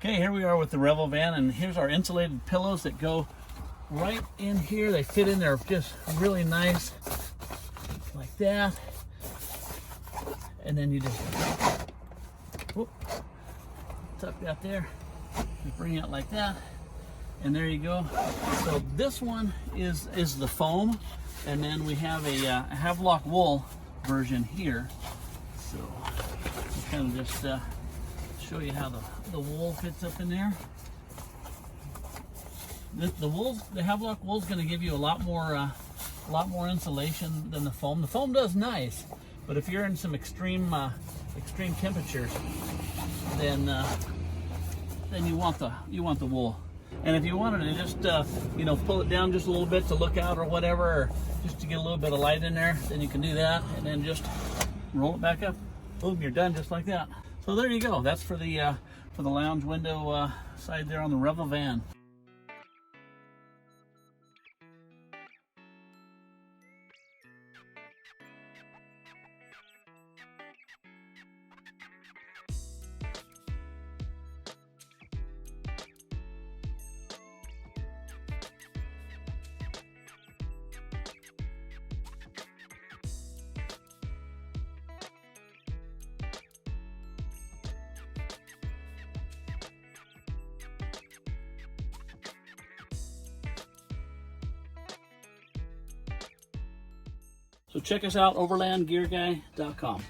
Okay, here we are with the Revel van, and here's our insulated pillows that go right in here. They fit in there just really nice, like that. And then you just whoop, tuck that there, just bring it like that, and there you go. So this one is the foam, and then we have a Havelock Wool version here. So I'll kind of just show you how the wool fits up in there. The Havelock wool is going to give you a lot more insulation than the foam. The foam does nice, but if you're in some extreme temperatures, then you want the wool. And if you wanted to just pull it down just a little bit to look out or whatever, or just to get a little bit of light in there, then you can do that, and then just roll it back up. Boom, you're done just like that. So there you go. That's for the lounge window side there on the Revel van. So check us out, overlandgearguy.com.